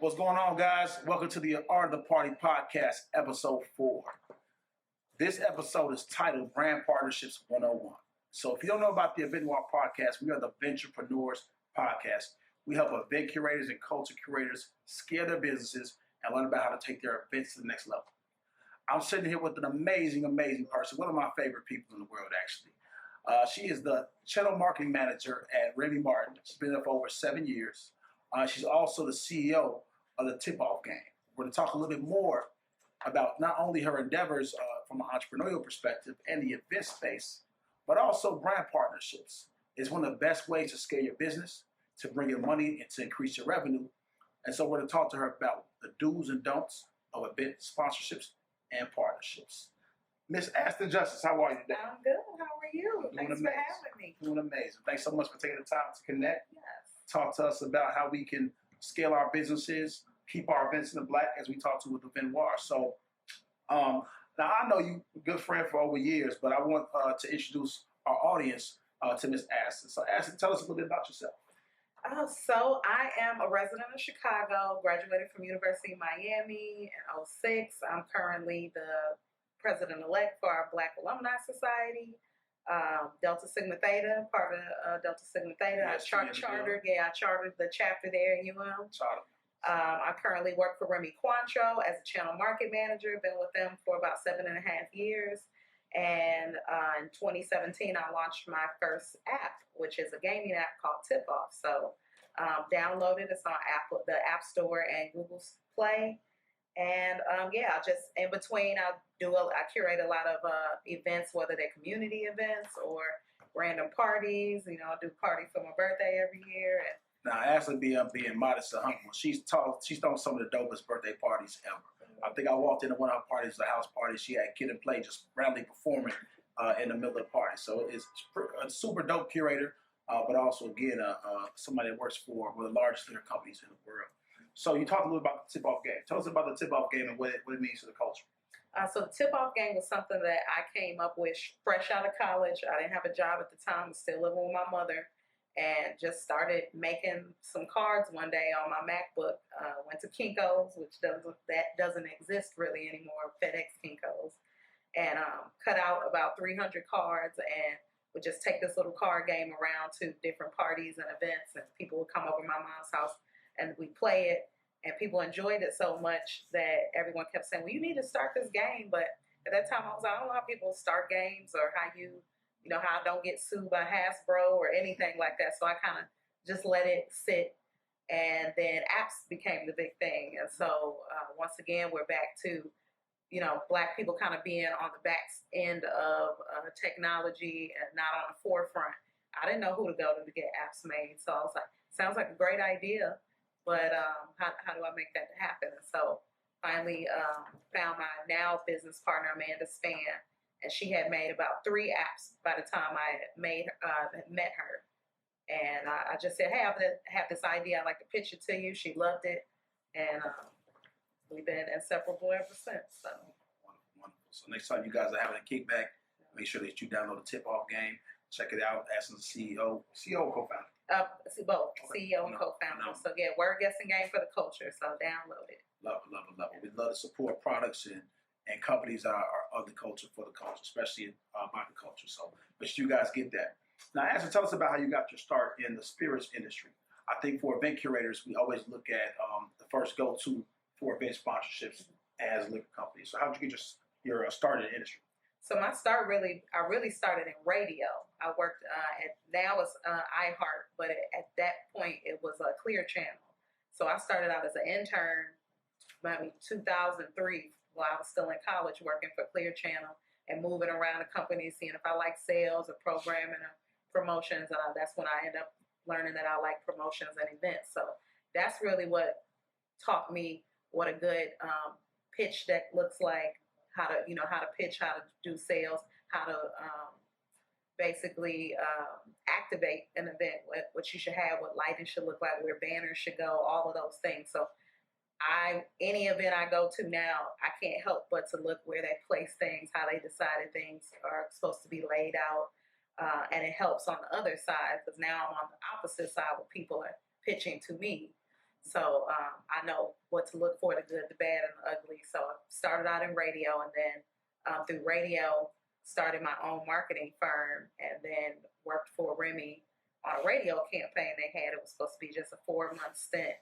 What's going on, guys? Welcome to the Art of the Party podcast, episode 4. This episode is titled Brand Partnerships 101. So if you don't know about the Event Walk podcast, we are the Venturepreneurs podcast. We help event curators and culture curators scale their businesses and learn about how to take their events to the next level. I'm sitting here with an amazing person, one of my favorite people in the world, actually. She is the channel marketing manager at Remy Martin. She's been there for over 7 years. She's also the CEO of the TipOff game. We're going to talk a little bit more about not only her endeavors from an entrepreneurial perspective and the event space, but also brand partnerships. It's one of the best ways to scale your business, to bring in money, and to increase your revenue. And so we're going to talk to her about the do's and don'ts of event sponsorships and partnerships. Miss Astin Justice, how are you today? I'm good. How are you? Thanks for having me. Doing amazing. Thanks so much for taking the time to connect. Yes. Talk to us about how we can scale our businesses, keep our events in the black, as we talk to with the Venoir. So now I know you a good friend for over years, but I want to introduce our audience to Miss Astin. So Astin, tell us a little bit about yourself. So I am a resident of Chicago, graduated from University of Miami in 2006. I'm currently the president-elect for our Black Alumni Society, Delta Sigma Theta, part of Delta Sigma Theta. Yes, I chartered the chapter there at UM. I currently work for Remy Cointreau as a channel market manager. Been with them for about 7.5 years. And in 2017, I launched my first app, which is a gaming app called TipOff. So download it. It's on the App Store and Google Play. And just in between, I curate a lot of events, whether they're community events or random parties. I do a party for my birthday every year. And now, Ashley being modest and humble, she's thrown some of the dopest birthday parties ever. I think I walked into one of her parties, a house party. She had Kid and Play just randomly performing in the middle of the party. So it's a super dope curator, but also, again, somebody that works for one of the largest liquor companies in the world. So you talked a little about the tip-off game. Tell us about the tip-off game and what it means to the culture. So the tip-off game was something that I came up with fresh out of college. I didn't have a job at the time. I was still living with my mother. And just started making some cards one day on my MacBook. Went to Kinko's, which doesn't exist really anymore, FedEx Kinko's, and cut out about 300 cards and would just take this little card game around to different parties and events, and people would come over to my mom's house and we'd play it, and people enjoyed it so much that everyone kept saying, well, you need to start this game. But at that time I was like, I don't know how people start games or how how I don't get sued by Hasbro or anything like that. So I kind of just let it sit. And then apps became the big thing. And so once again, we're back to, Black people kind of being on the back end of technology and not on the forefront. I didn't know who to go to get apps made. So I was like, sounds like a great idea, but how do I make that happen? And so finally found my now business partner, Amanda Spann. And she had made about 3 apps by the time I had met her. And I just said, hey, I have this idea. I'd like to pitch it to you. She loved it. And we've been inseparable ever since. So. Wonderful. So next time you guys are having a kickback, make sure that you download the Tip-Off game. Check it out. Astin's CEO or co-founder? Both, okay. CEO and co-founder. No. So, word guessing game for the culture. So download it. Love it. We'd love to support products and companies that are of the culture for the culture, especially by the culture. So make sure you guys get that. Now, Astin, tell us about how you got your start in the spirits industry. I think for event curators, we always look at the first go-to for event sponsorships as liquor companies. So how did you get your start in the industry? So my start I really started in radio. I worked now it's iHeart, but at that point it was a Clear Channel. So I started out as an intern, maybe 2003. While I was still in college, working for Clear Channel and moving around the company, seeing if I like sales or programming or promotions. That's when I ended up learning that I like promotions and events. So that's really what taught me what a good pitch deck looks like, how to pitch, how to do sales, how to basically activate an event, what you should have, what lighting should look like, where banners should go, all of those things. So any event I go to now, I can't help but to look where they place things, how they decided things are supposed to be laid out. And it helps on the other side because now I'm on the opposite side where people are pitching to me. So I know what to look for, the good, the bad, and the ugly. So I started out in radio, and then through radio, started my own marketing firm, and then worked for Remy on a radio campaign they had. It was supposed to be just a 4-month stint.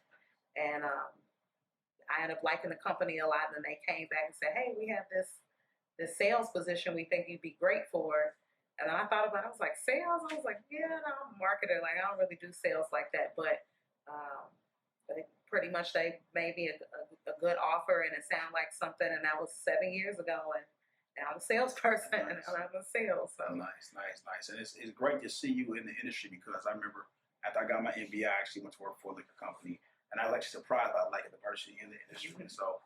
And I ended up liking the company a lot. And then they came back and said, hey, we have this sales position we think you'd be great for. And I thought about it. I was like, sales? I was like, yeah, no, I'm a marketer. Like, I don't really do sales like that. But they made me a good offer, and it sounded like something. And that was 7 years ago. And now I'm a salesperson, Nice. and I'm in sales. So. Nice. And it's great to see you in the industry, because I remember after I got my MBA, I actually went to work for a liquor company. And I was actually surprised by like diversity in the industry. Mm-hmm. So,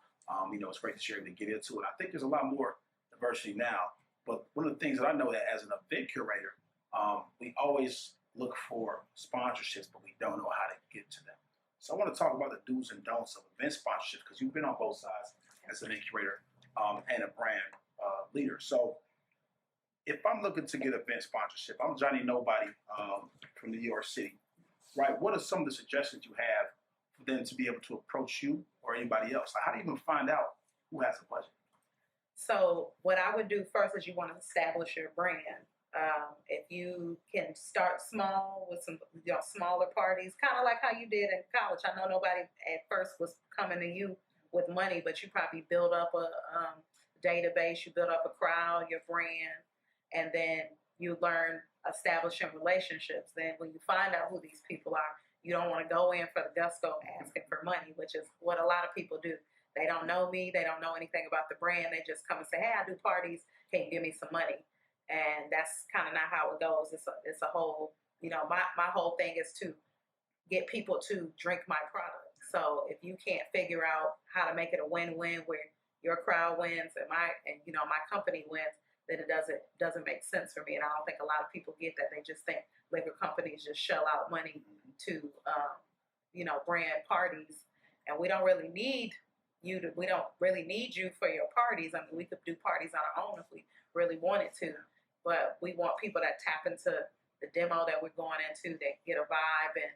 it's great to share to get into it. I think there's a lot more diversity now. But one of the things that I know that as an event curator, we always look for sponsorships, but we don't know how to get to them. So I want to talk about the do's and don'ts of event sponsorships, because you've been on both sides as an event curator and a brand leader. So if I'm looking to get event sponsorship, I'm Johnny Nobody from New York City, right? What are some of the suggestions you have for them to be able to approach you or anybody else? Like, how do you even find out who has a budget? So what I would do first is you want to establish your brand. If you can start small with some smaller parties, kind of like how you did in college. I know nobody at first was coming to you with money, but you probably build up a database, you build up a crowd, your brand, and then you learn establishing relationships. Then when you find out who these people are, you don't want to go in for the gusto asking for money, which is what a lot of people do. They don't know me. They don't know anything about the brand. They just come and say, hey, I do parties. Can you give me some money? And that's kind of not how it goes. It's a whole, my whole thing is to get people to drink my product. So if you can't figure out how to make it a win-win where your crowd wins and my company wins, then it doesn't make sense for me. And I don't think a lot of people get that. They just think liquor companies just shell out money to, brand parties. And we don't really need you for your parties. I mean, we could do parties on our own if we really wanted to, but we want people that tap into the demo that we're going into, that get a vibe, and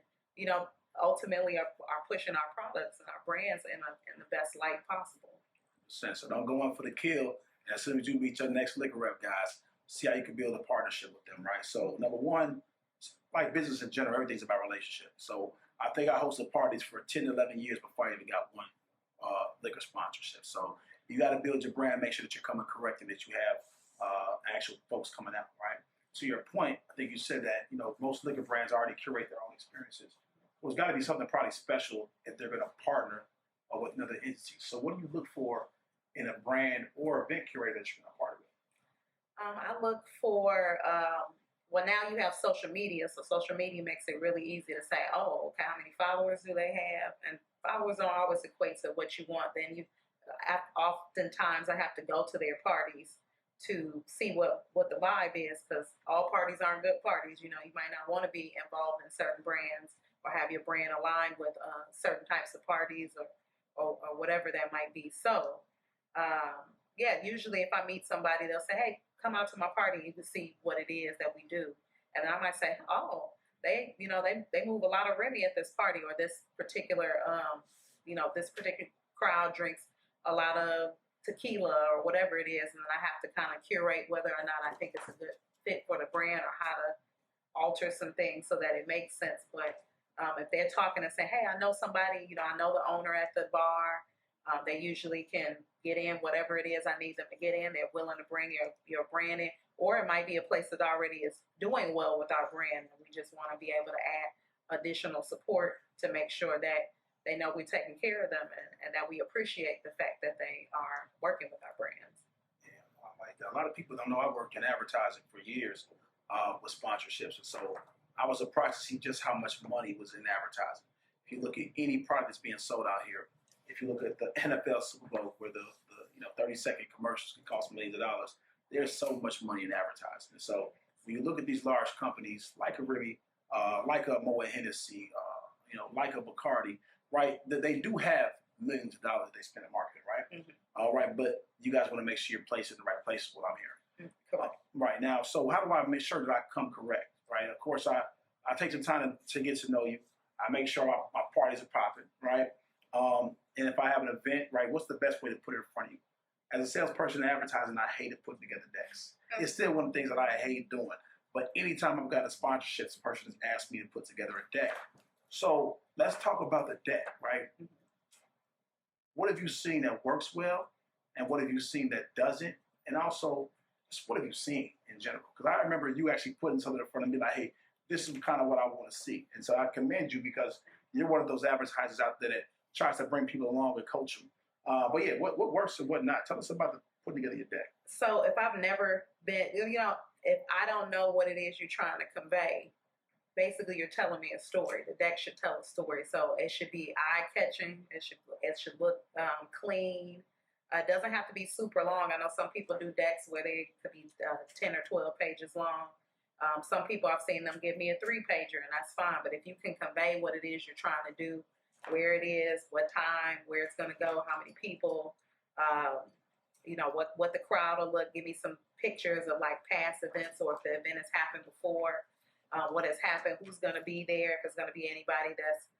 ultimately are pushing our products and our brands in the best light possible. So don't go in for the kill. And as soon as you meet your next liquor rep, guys, see how you can build a partnership with them, right? So number one, like business in general, everything's about relationships. So I think I hosted parties for 10, 11 years before I even got one liquor sponsorship. So you got to build your brand, make sure that you're coming correct, and that you have actual folks coming out, right? To your point, I think you said that, most liquor brands already curate their own experiences. Well, it's got to be something probably special if they're going to partner with another entity. So what do you look for in a brand or event curator that you're going to partner with? I look for, now you have social media. So social media makes it really easy to say, oh, okay, how many followers do they have? And followers don't always equate to what you want. Then oftentimes I have to go to their parties to see what the vibe is, because all parties aren't good parties. You might not want to be involved in certain brands or have your brand aligned with certain types of parties or whatever that might be. So, usually if I meet somebody, they'll say, hey, come out to my party. You can see what it is that we do. And I might say, oh, they move a lot of Remy at this party, or this particular, this particular crowd drinks a lot of tequila or whatever it is. And then I have to kind of curate whether or not I think it's a good fit for the brand, or how to alter some things so that it makes sense. But if they're talking and say, hey, I know somebody, I know the owner at the bar, they usually can get in whatever it is I need them to get in. They're willing to bring your brand in. Or it might be a place that already is doing well with our brand, and we just want to be able to add additional support to make sure that they know we're taking care of them, and that we appreciate the fact that they are working with our brands. Yeah, I like that. A lot of people don't know I worked in advertising for years with sponsorships, and so I was surprised to see just how much money was in advertising. If you look at any product that's being sold out here, if you look at the NFL Super Bowl, where the 30-second commercials can cost millions of dollars, there's so much money in advertising. And so when you look at these large companies like a Remy, like a Moet Hennessy, like a Bacardi, right, that they do have millions of dollars they spend in marketing, right? Mm-hmm. All right, but you guys want to make sure you're placed in the right place is what I'm hearing. Correct. Right now, so how do I make sure that I come correct, right? Of course, I take some time to get to know you. I make sure my parties are popping, right? And if I have an event, right, what's the best way to put it in front of you? As a salesperson in advertising, I hated putting together decks. It's still one of the things that I hate doing. But anytime I've got a sponsorship, the person has asked me to put together a deck. So let's talk about the deck, right? What have you seen that works well, and what have you seen that doesn't? And also, just what have you seen in general? Because I remember you actually putting something in front of me like, hey, this is kind of what I want to see. And so I commend you because you're one of those advertisers out there that tries to bring people along and coach them. But yeah, what works and what not? Tell us about putting together your deck. So if I've never been, if I don't know what it is you're trying to convey, basically you're telling me a story. The deck should tell a story. So it should be eye-catching. It should look clean. It doesn't have to be super long. I know some people do decks where they could be 10 or 12 pages long. Some people, I've seen them give me a 3-pager, and that's fine. But if you can convey what it is you're trying to do, where it is, what time, where it's going to go, how many people, what the crowd will look. Give me some pictures of like past events, or if the event has happened before, what has happened, who's going to be there, if it's going to be anybody that's,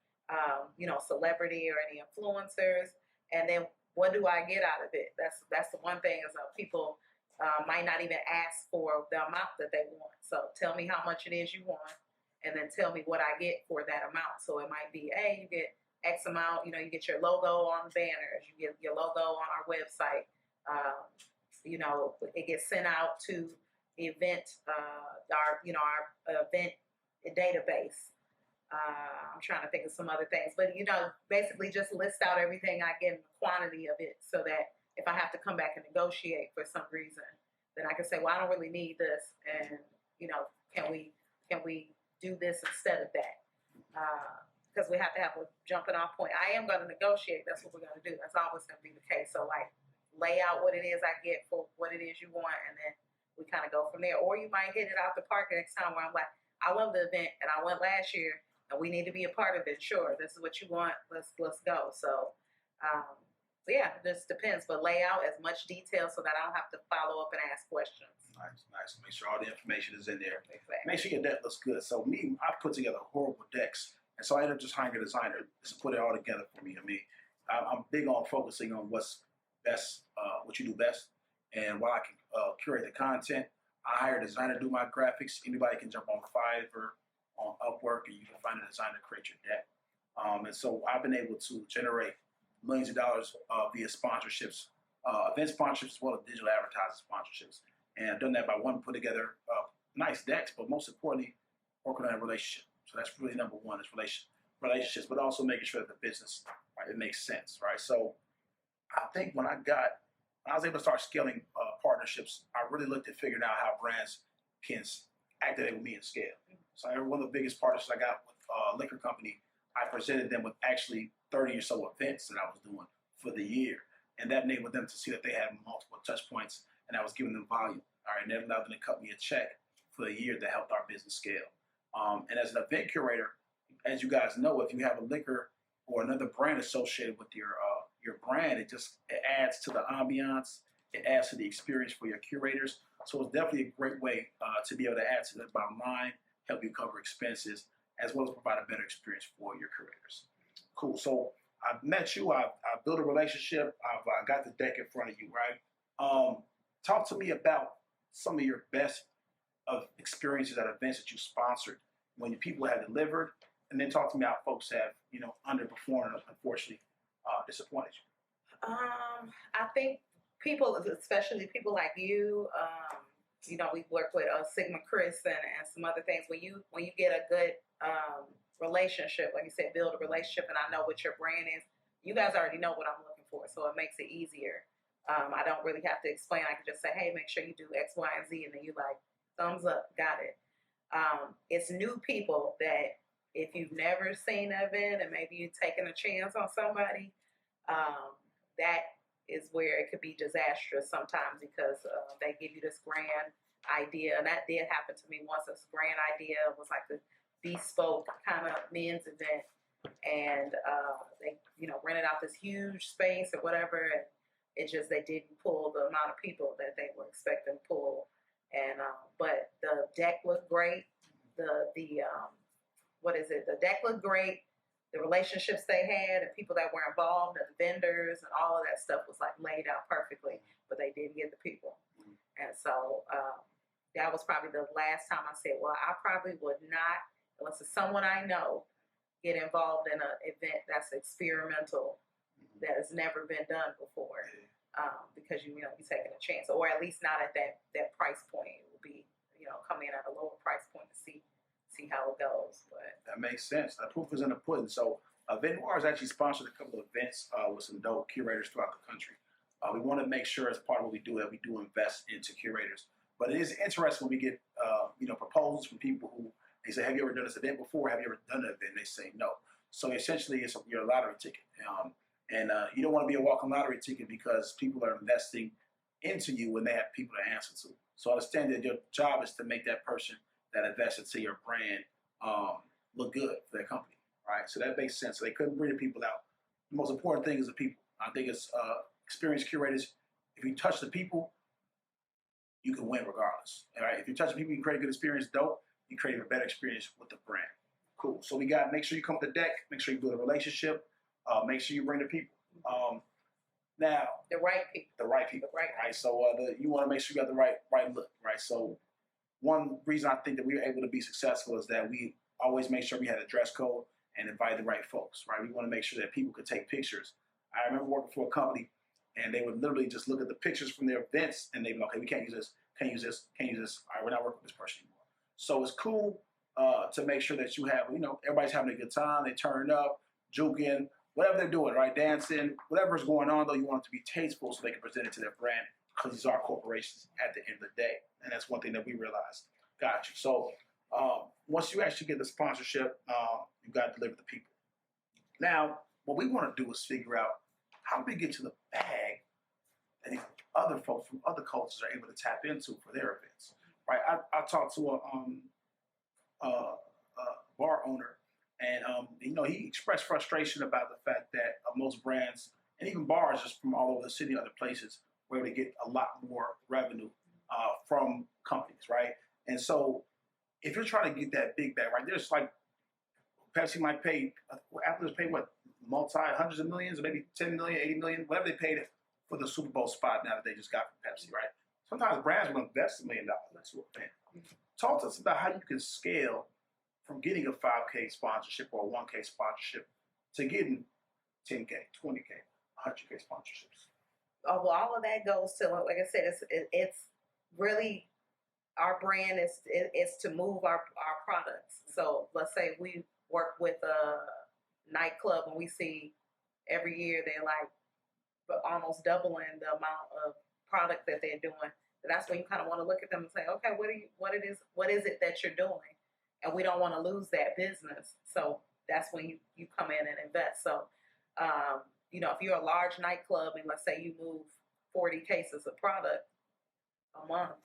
celebrity or any influencers, and then what do I get out of it? That's the one thing is people might not even ask for the amount that they want. So tell me how much it is you want, and then tell me what I get for that amount. So it might be, hey, you get X amount, you get your logo on the banners, you get your logo on our website. It gets sent out to the event, our event database. I'm trying to think of some other things, but basically just list out everything I get in the quantity of it, so that if I have to come back and negotiate for some reason, then I can say, well, I don't really need this, and can we do this instead of that? Because we have to have a jumping off point. I am going to negotiate. That's what we're going to do. That's always going to be the case. So like, lay out what it is I get for what it is you want, and then we kind of go from there. Or you might hit it out the park the next time where I'm like, I love the event, and I went last year, and we need to be a part of it. Sure, this is what you want. Let's go. So yeah, it just depends. But lay out as much detail so that I don't have to follow up and ask questions. Nice. Make sure all the information is in there. Exactly. Make sure your deck looks good. So I put together horrible decks, and so I ended up just hiring a designer to put it all together for me. I'm big on focusing on what's best, what you do best, and while I can curate the content, I hire a designer to do my graphics. Anybody can jump on Fiverr, on Upwork, and you can find a designer to create your deck. And so I've been able to generate millions of dollars via sponsorships, event sponsorships, as well as digital advertising sponsorships. And I've done that by putting together nice decks, but most importantly, working on a relationship. So that's really number one, is relationships, but also making sure that the business, right, it makes sense, right? So I think when I was able to start scaling partnerships, I really looked at figuring out how brands can activate with me and scale. So one of the biggest partnerships I got with a liquor company, I presented them with actually 30 or so events that I was doing for the year. And that enabled them to see that they had multiple touch points, and I was giving them volume. All right, and that allowed them to cut me a check for the year that helped our business scale. And as an event curator, as you guys know, if you have a liquor or another brand associated with your brand, it adds to the ambiance, it adds to the experience for your curators. So it's definitely a great way to be able to add to the bottom line, help you cover expenses, as well as provide a better experience for your curators. Cool. So I've met you. I've built a relationship. I've got the deck in front of you, right? Talk to me about some of your best experiences at events that you sponsored when your people have delivered, and then talk to me how folks have, underperformed, unfortunately, disappointed you. I think people, especially people like you, we work with Sigma Chris and some other things. When you get a good relationship, like you said, build a relationship, and I know what your brand is, you guys already know what I'm looking for, so it makes it easier. I don't really have to explain. I can just say, hey, make sure you do X, Y, and Z, and then you like, thumbs up, got it. It's new people that if you've never seen an event and maybe you're taking a chance on somebody, that is where it could be disastrous sometimes, because they give you this grand idea. And that did happen to me once. This grand idea was like a bespoke kind of men's event. And they, rented out this huge space or whatever. And they didn't pull the amount of people that they were expecting to pull. And but the deck looked great. The deck looked great. the relationships they had and people that were involved and the vendors and all of that stuff was like laid out perfectly, but they didn't get the people. And so that was probably the last time I said, well, I probably would not, unless it's someone I know, get involved in an event that's experimental, that has never been done before, because you're taking a chance, or at least not at that price point. It will be, come in at a lower price point to see how it goes. But that makes sense. The proof is in the pudding. So Event Noir has actually sponsored a couple of events with some dope curators throughout the country. We want to make sure as part of what we do that we do invest into curators. But it is interesting when we get proposals from people who they say, have you ever done this event before? Have you ever done an event? And they say no. So essentially it's your lottery ticket. And you don't want to be a walking lottery ticket because people are investing into you when they have people to answer to. So understand that your job is to make that person that invests into your brand look good for their company, right? So that makes sense. So they couldn't bring the people out. The most important thing is the people. I think it's experienced curators. If you touch the people, you can win regardless. All right. If you touch the people, you can create a good experience. Dope. You create a better experience with the brand. Cool. So we got make sure you come with the deck. Make sure you build a relationship. Make sure you bring the people. Now the right people. The right people. Right. So you want to make sure you got the right look. Right. So one reason I think that we were able to be successful is that we always make sure we had a dress code and invite the right folks. Right. We want to make sure that people could take pictures. I remember working for a company, and they would literally just look at the pictures from their events, and they'd be like, okay, we can't use this, can't use this, can't use this. All right, we're not working with this person anymore. So it's cool to make sure that you have, everybody's having a good time. They turn up, juking, whatever they're doing, right? Dancing, whatever's going on, though, you want it to be tasteful so they can present it to their brand because these are corporations at the end of the day. And that's one thing that we realized. Got you. So once you actually get the sponsorship, you got to deliver the people. Now, what we want to do is figure out how do we get to the bag that these other folks from other cultures are able to tap into for their events, right? I talked to a bar owner, and he expressed frustration about the fact that most brands and even bars just from all over the city and other places were able to get a lot more revenue from companies, right? And so if you're trying to get that big bag, right, there's like Pepsi might pay, Apple's pay what, hundreds of millions, or maybe 10 million, 80 million, whatever they paid for the Super Bowl spot now that they just got from Pepsi, right? Sometimes brands will invest $1 million. That's what I'm saying. Talk to us about how you can scale from getting a 5K sponsorship or a 1K sponsorship to getting 10K, 20K, 100K sponsorships. Oh, well, all of that goes to, like I said, it's really, our brand is to move our products. So let's say we work with a nightclub and we see every year they're like almost doubling the amount of product that they're doing. That's when you kind of want to look at them and say, okay, what is it that you're doing? And we don't want to lose that business. So that's when you come in and invest. So, if you're a large nightclub and let's say you move 40 cases of product a month,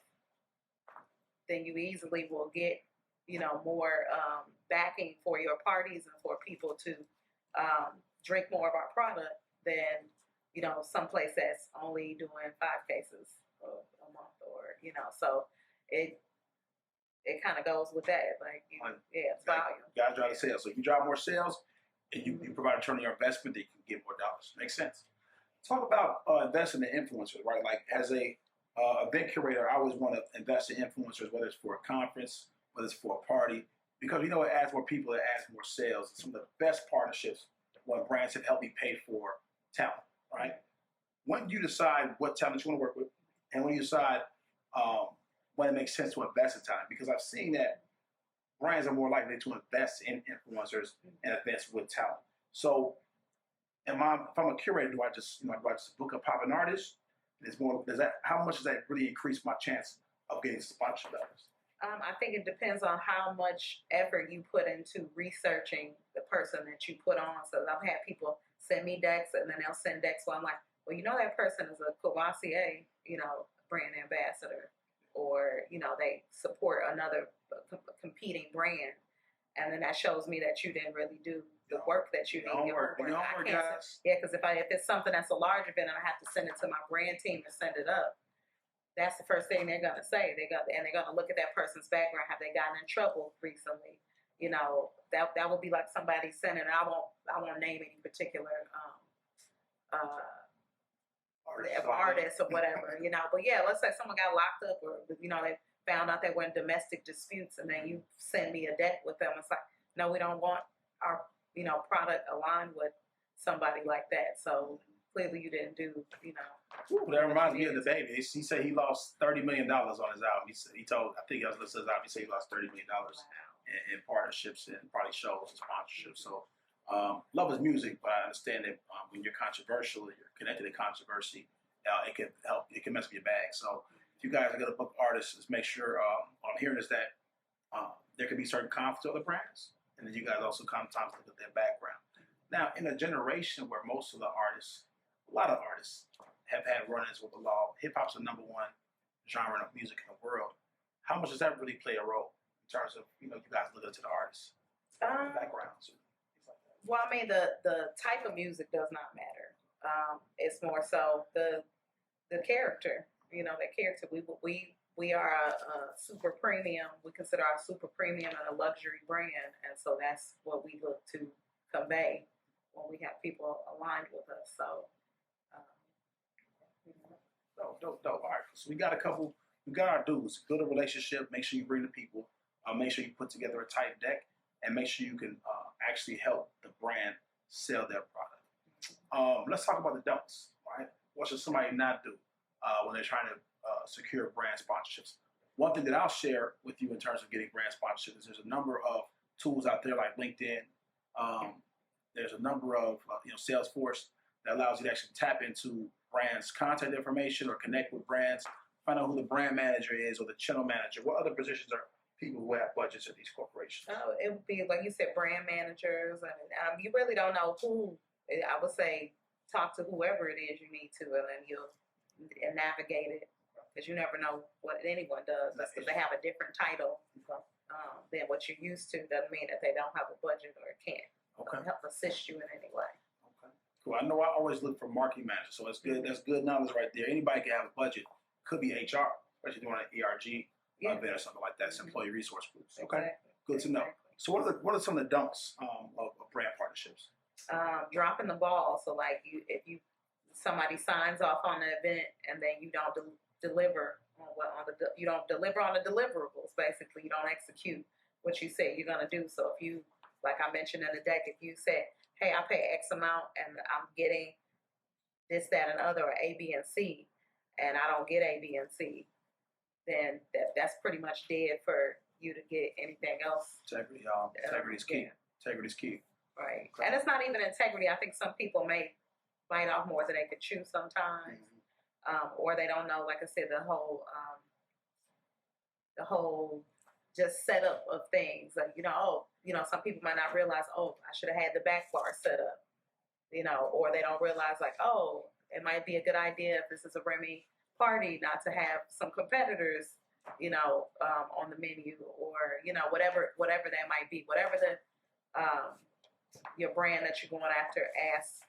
then you easily will get, more backing for your parties and for people to drink more of our product than, someplace that's only doing 5 cases a month or, so it kind of goes with that. Like, it's volume. You got to drive the sales. So if you drive more sales and you provide a return on your investment, then you can get more dollars. Makes sense. Talk about investing in influencers, right? Like as a event curator, I always want to invest in influencers, whether it's for a conference, whether it's for a party, because it adds more people, it adds more sales. It's some of the best partnerships when brands have helped me pay for talent, right? When you decide what talent you want to work with, and when you decide when it makes sense to invest in talent, because I've seen that brands are more likely to invest in influencers and events with talent. So, if I'm a curator, do I just book a popping artist? How much does that really increase my chance of getting sponsorship dollars? I think it depends on how much effort you put into researching the person that you put on. So I've had people send me decks, and then they'll send decks where I'm like, well, that person is a Courvoisier, brand ambassador, or they support another competing brand, and then that shows me that you didn't really do the work that you need. Because if it's something that's a large event and I have to send it to my brand team to send it up, that's the first thing they're gonna say. They're gonna look at that person's background. Have they gotten in trouble recently? that would be like somebody sending. I won't name any particular artists or whatever, But yeah, let's say someone got locked up, or they found out they were in domestic disputes, and then you send me a deck with them. It's like, no, we don't want our product aligned with somebody like that. So clearly, you didn't do Ooh, that reminds me of the baby. He said he lost $30 million on his album. He told, I think I was listening to his album. He said he lost $30 million in partnerships and probably shows and sponsorships. So love his music, but I understand that when you're controversial, you're connected to controversy, it can help. It can mess up your bag. So if you guys are going to book artists, just make sure what I'm hearing is that there can be certain conflicts with other brands, and then you guys also sometimes look at their background. Now, in a generation where most of the artists, a lot of artists, have had run-ins with the law, hip hop's the #1 genre of music in the world. How much does that really play a role in terms of you guys looking to the artists, backgrounds, and things like that? Well, I mean, the type of music does not matter. It's more so the character. The character. We are a super premium. We consider our super premium and a luxury brand, and so that's what we look to convey when we have people aligned with us. So. Dope. All right, so we got our dudes. Build a relationship. Make sure you bring the people. Make sure you put together a tight deck, and make sure you can actually help the brand sell their product. Let's talk about the don'ts. Right? What should somebody not do when they're trying to secure brand sponsorships? One thing that I'll share with you in terms of getting brand sponsorships is there's a number of tools out there like LinkedIn. There's a number of Salesforce that allows you to actually tap into brands' contact information or connect with brands, find out who the brand manager is or the channel manager. What other positions are people who have budgets at these corporations? Oh, it would be, like you said, brand managers. And you really don't know who. I would say talk to whoever it is you need to, and then you'll navigate it, because you never know what anyone does. That's because they have a different title than what you're used to. Doesn't mean that they don't have a budget or can't help assist you in any way. Cool. I know I always look for marketing managers, so it's good. That's good knowledge right there. Anybody can have a budget. Could be HR, especially doing an ERG event or something like that. It's employee resource groups. Okay, good to know. So what are some of the don'ts of brand partnerships? Dropping the ball. So like if somebody signs off on the event and then you don't deliver you don't deliver on the deliverables. Basically, you don't execute what you say you're gonna do. So if you, like I mentioned in the deck, if you say, hey, I pay X amount and I'm getting this, that, and other, or A, B, and C, and I don't get A, B, and C, then that's pretty much dead for you to get anything else. Integrity, y'all. Integrity is key. Integrity is key. Right. Okay. And it's not even integrity. I think some people may bite off more than they could chew sometimes, or they don't know, like I said, the whole just setup of things. Like, some people might not realize, I should have had the back bar set up, or they don't realize, like, it might be a good idea if this is a Remy party not to have some competitors, on the menu, or, whatever that might be, whatever the, your brand that you're going after asks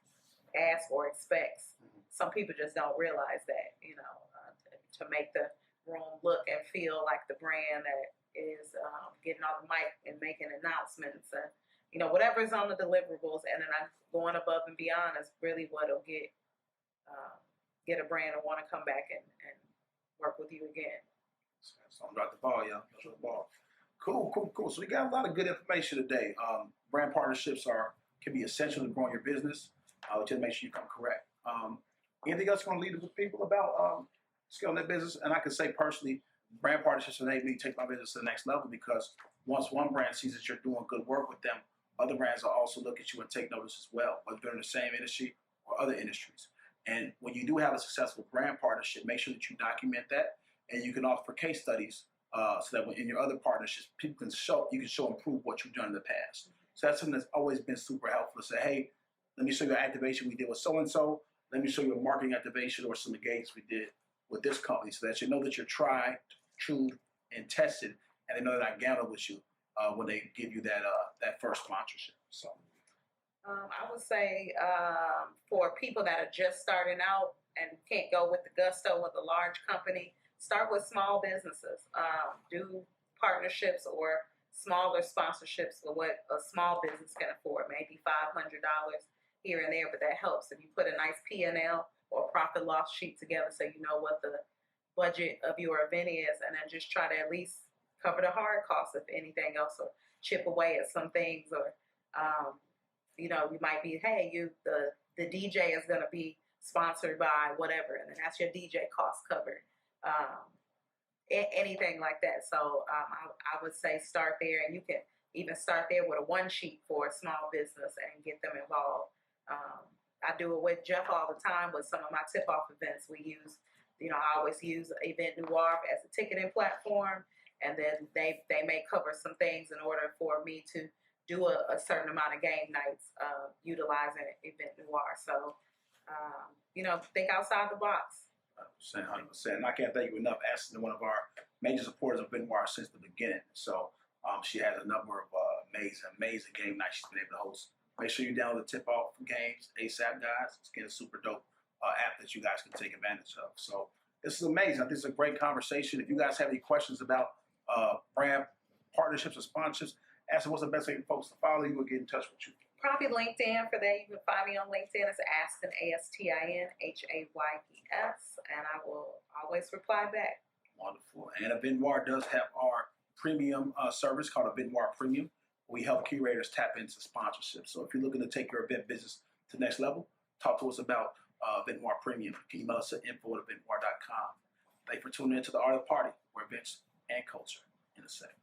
or expects. Some people just don't realize that, to make the room look and feel like the brand that is getting on the mic and making announcements and whatever's on the deliverables, and then going above and beyond is really what'll get a brand to want to come back and work with you again. So I'm drop the ball, y'all. Drop the ball. Cool. So we got a lot of good information today. Brand partnerships can be essential to growing your business. To make sure you come correct. Anything else you want to leave with people about scaling their business? And I can say personally, brand partnerships enable me to take my business to the next level, because once one brand sees that you're doing good work with them, other brands will also look at you and take notice as well, whether they're in the same industry or other industries. And when you do have a successful brand partnership, make sure that you document that, and you can offer case studies so that when in your other partnerships, you can show and prove what you've done in the past. So that's something that's always been super helpful to say, hey, let me show you an activation we did with so-and-so. Let me show you a marketing activation or some engagements we did with this company, so that you know that you're tried, true, and tested, and they know that I gambled with you when they give you that first sponsorship. So, I would say for people that are just starting out and can't go with the gusto with a large company, start with small businesses. Do partnerships or smaller sponsorships for what a small business can afford, maybe $500 here and there, but that helps if you put a nice P&L or profit loss sheet together so you know what the budget of your event is, and then just try to at least cover the hard costs if anything else, or chip away at some things, or you might be, hey, the DJ is going to be sponsored by whatever, and then that's your DJ cost covered. Anything like that. So I would say start there, and you can even start there with a one sheet for a small business and get them involved. I do it with Jeff all the time with some of my tip-off events. We use, I always use Event Noir as a ticketing platform, and then they may cover some things in order for me to do a certain amount of game nights utilizing Event Noir. So, think outside the box. 100%. And I can't thank you enough. Astin is one of our major supporters of Ben Noir since the beginning. So she has a number of amazing game nights she's been able to host. Make sure you download the TipOff games ASAP, guys. It's getting a super dope app that you guys can take advantage of. So this is amazing. I think it's a great conversation. If you guys have any questions about brand partnerships or sponsorships, Astin, what's the best way for folks to follow you or get in touch with you? Probably LinkedIn. For that, you can find me on LinkedIn. It's Astin, ASTIN, HAYES, and I will always reply back. Wonderful. And Event Noir does have our premium service called Event Noir Premium. We help curators tap into sponsorship. So if you're looking to take your event business to the next level, talk to us about Event Noir Premium. You can email us at info@eventnoir.com. Thanks for tuning in to the Art of the Party, where events and culture intersect.